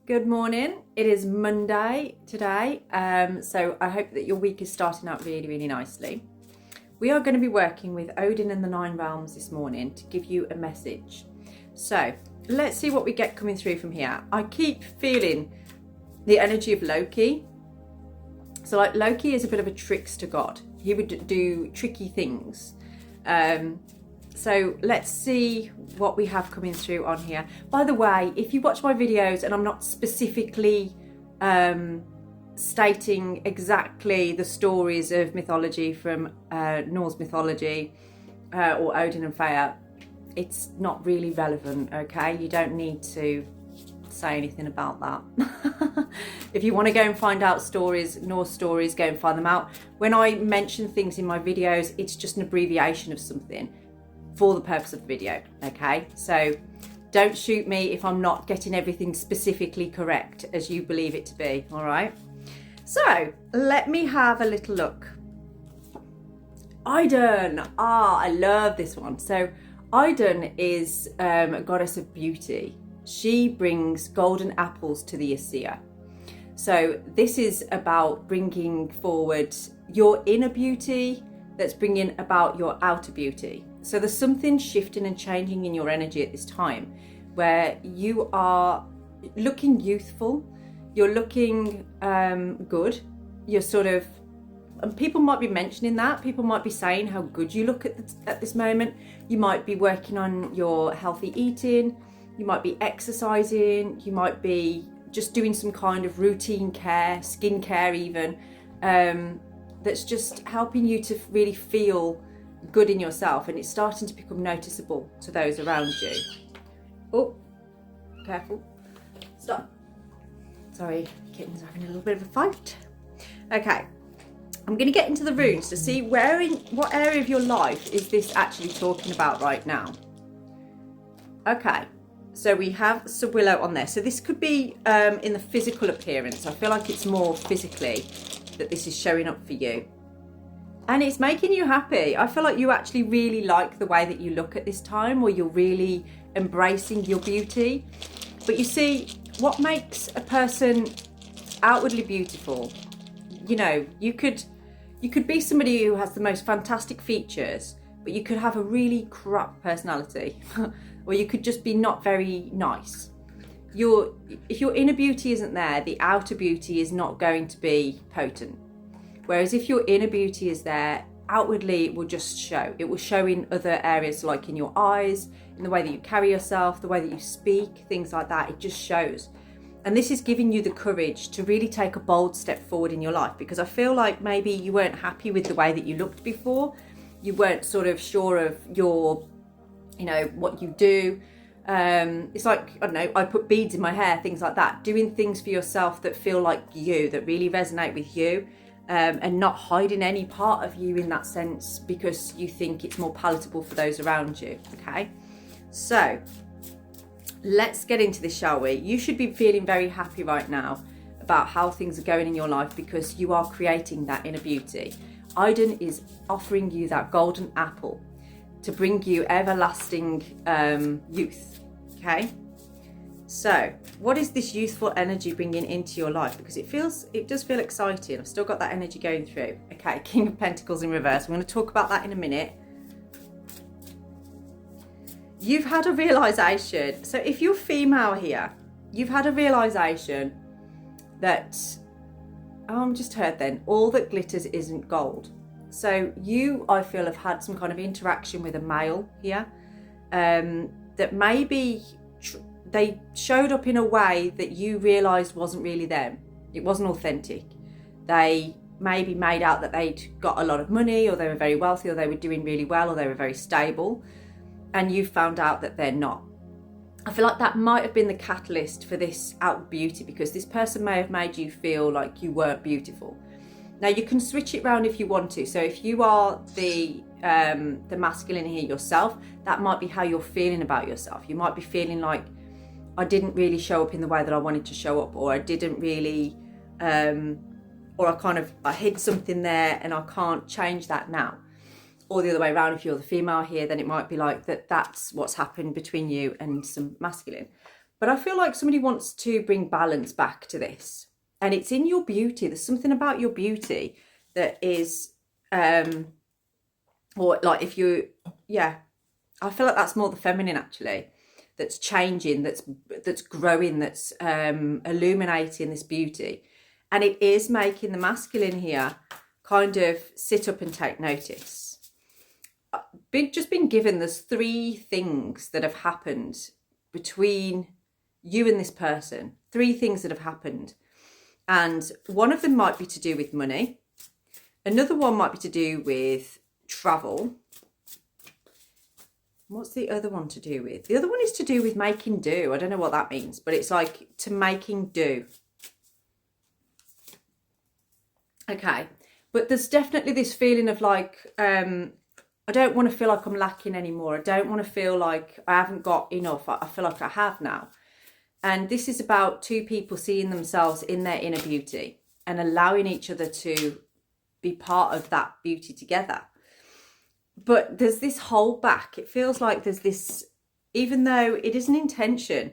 Good morning. It is Monday today, so I hope that your week is starting out really nicely. We are going to be working with Odin and the Nine Realms this morning to give you a message. So let's see what we get coming through from here. I keep feeling the energy of Loki. So like Loki is a bit of a trickster god. He would do tricky things. So let's see what we have coming through on here. By the way, if you watch my videos and I'm not specifically stating exactly the stories of mythology from Norse mythology or Odin and Freya, it's not really relevant, okay? You don't need to say anything about that. If you want to go and find out stories, Norse stories, go and find them out. When I mention things in my videos, it's just an abbreviation of something for the purpose of the video, okay? So don't shoot me if I'm not getting everything specifically correct as you believe it to be, all right? So let me have a little look. Idun, I love this one. So Idun is a goddess of beauty. She brings golden apples to the Aesir. So this is about bringing forward your inner beauty that's bringing about your outer beauty. So there's something shifting and changing in your energy at this time where you are looking youthful, you're looking good, you're sort of, and people might be mentioning that, people might be saying how good you look at this moment. You might be working on your healthy eating, you might be exercising, you might be just doing some kind of routine care, skincare even, that's just helping you to really feel good in yourself, and it's starting to become noticeable to those around you. Oh, careful. Stop. Sorry, kitten's having a little bit of a fight. Okay, I'm going to get into the runes to see what area of your life is this actually talking about right now. Okay, so we have Sir Willow on there. So this could be in the physical appearance. I feel like it's more physically that this is showing up for you. And it's making you happy. I feel like you actually really like the way that you look at this time, or you're really embracing your beauty. But you see, what makes a person outwardly beautiful, you know, you could be somebody who has the most fantastic features, but you could have a really crap personality. Or you could just be not very nice. If your inner beauty isn't there, the outer beauty is not going to be potent. Whereas if your inner beauty is there, outwardly it will just show. It will show in other areas, like in your eyes, in the way that you carry yourself, the way that you speak, things like that. It just shows. And this is giving you the courage to really take a bold step forward in your life, because I feel like maybe you weren't happy with the way that you looked before. You weren't sort of sure of your, you know, what you do. It's like, I don't know, I put beads in my hair, things like that. Doing things for yourself that feel like you, that really resonate with you. And not hiding any part of you in that sense because you think it's more palatable for those around you, okay? So let's get into this, shall we? You should be feeling very happy right now about how things are going in your life, because you are creating that inner beauty. Idun is offering you that golden apple to bring you everlasting youth, okay? So what is this youthful energy bringing into your life? Because it does feel exciting. I've still got that energy going through. Okay, King of Pentacles in reverse. I'm going to talk about that in a minute. You've had a realization. So if you're female here, you've had a realization that, I'm just heard then, all that glitters isn't gold. So you, I feel, have had some kind of interaction with a male here, that maybe they showed up in a way that you realised wasn't really them. It wasn't authentic. They maybe made out that they'd got a lot of money, or they were very wealthy, or they were doing really well, or they were very stable, and you found out that they're not. I feel like that might have been the catalyst for this outward beauty, because this person may have made you feel like you weren't beautiful. Now you can switch it around if you want to. So if you are the masculine here yourself, that might be how you're feeling about yourself. You might be feeling like, I didn't really show up in the way that I wanted to show up, or I didn't really, or I hid something there and I can't change that now. Or the other way around, if you're the female here, then it might be like that's what's happened between you and some masculine. But I feel like somebody wants to bring balance back to this. And it's in your beauty. There's something about your beauty that is, or like if you, yeah, I feel like that's more the feminine actually, that's changing, that's growing, that's illuminating this beauty. And it is making the masculine here kind of sit up and take notice. Just been given there's 3 things that have happened between you and this person. 3 things that have happened. And one of them might be to do with money. Another one might be to do with travel. What's the other one to do with? The other one is to do with making do. I don't know what that means, but it's like to making do. Okay, but there's definitely this feeling of like, I don't want to feel like I'm lacking anymore. I don't want to feel like I haven't got enough. I feel like I have now. And this is about 2 people seeing themselves in their inner beauty and allowing each other to be part of that beauty together. But there's this hold back. It feels like there's this, even though it is an intention,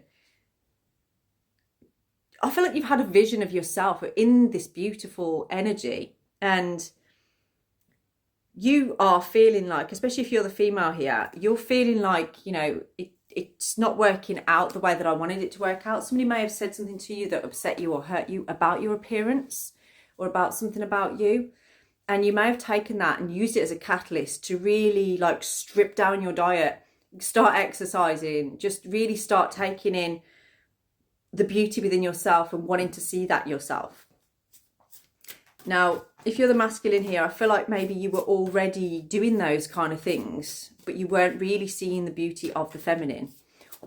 I feel like you've had a vision of yourself in this beautiful energy, and you are feeling like, especially if you're the female here, you're feeling like, you know, it's not working out the way that I wanted it to work out. Somebody may have said something to you that upset you or hurt you about your appearance or about something about you. And you may have taken that and used it as a catalyst to really like strip down your diet, start exercising, just really start taking in the beauty within yourself and wanting to see that yourself. Now, if you're the masculine here, I feel like maybe you were already doing those kind of things, but you weren't really seeing the beauty of the feminine,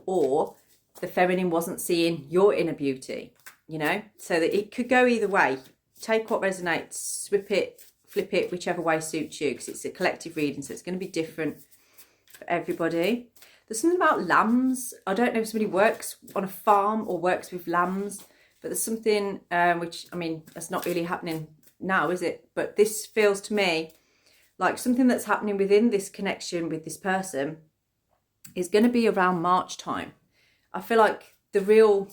or the feminine wasn't seeing your inner beauty, you know? So that it could go either way. Take what resonates, flip it, whichever way suits you, because it's a collective reading, so it's going to be different for everybody. There's something about lambs. I don't know if somebody works on a farm or works with lambs, but there's something which, I mean, that's not really happening now, is it? But this feels to me like something that's happening within this connection with this person is going to be around March time. I feel like you're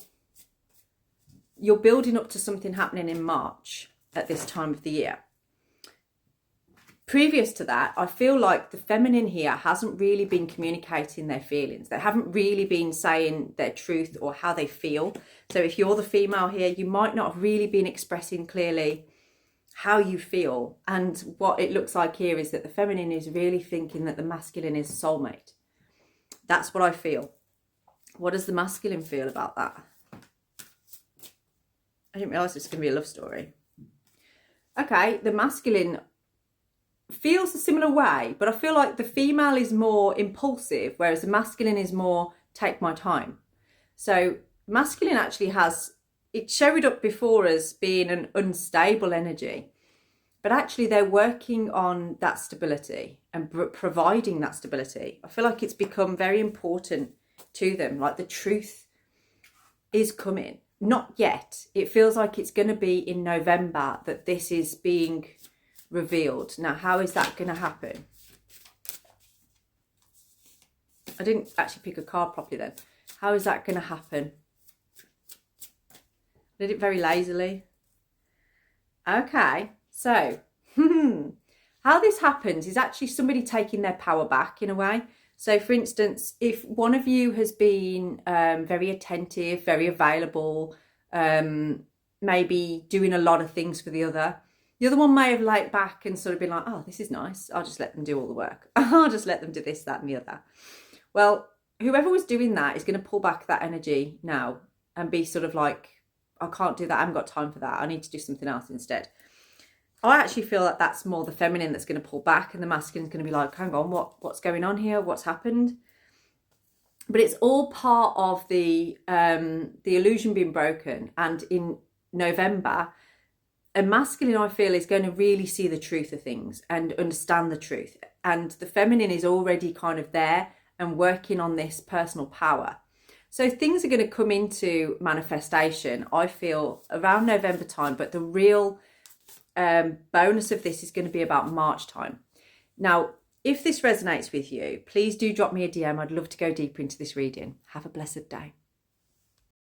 building up to something happening in March at this time of the year. Previous to that, I feel like the feminine here hasn't really been communicating their feelings. They haven't really been saying their truth or how they feel. So if you're the female here, you might not have really been expressing clearly how you feel. And what it looks like here is that the feminine is really thinking that the masculine is soulmate. That's what I feel. What does the masculine feel about that? I didn't realise this was going to be a love story. Okay, the masculine feels a similar way, but I feel like the female is more impulsive, whereas the masculine is more take my time. So masculine actually it showed up before as being an unstable energy, but actually they're working on that stability and providing that stability. I feel like it's become very important to them, like the truth is coming. Not yet. It feels like it's going to be in November that this is being revealed. Now, how is that going to happen? I didn't actually pick a card properly then. How is that going to happen? I did it very lazily. Okay, so how this happens is actually somebody taking their power back in a way. So for instance, if one of you has been very attentive, very available, maybe doing a lot of things for the other one may have laid back and sort of been like, oh, this is nice. I'll just let them do all the work. I'll just let them do this, that and the other. Well, whoever was doing that is going to pull back that energy now and be sort of like, I can't do that. I haven't got time for that. I need to do something else instead. I actually feel that that's more the feminine that's going to pull back, and the masculine is going to be like, hang on, what's going on here? What's happened? But it's all part of the illusion being broken. And in November, a masculine, I feel, is going to really see the truth of things and understand the truth. And the feminine is already kind of there and working on this personal power. So things are going to come into manifestation, I feel, around November time. But the real bonus of this is going to be about March time. Now, if this resonates with you, please do drop me a DM. I'd love to go deeper into this reading. Have a blessed day.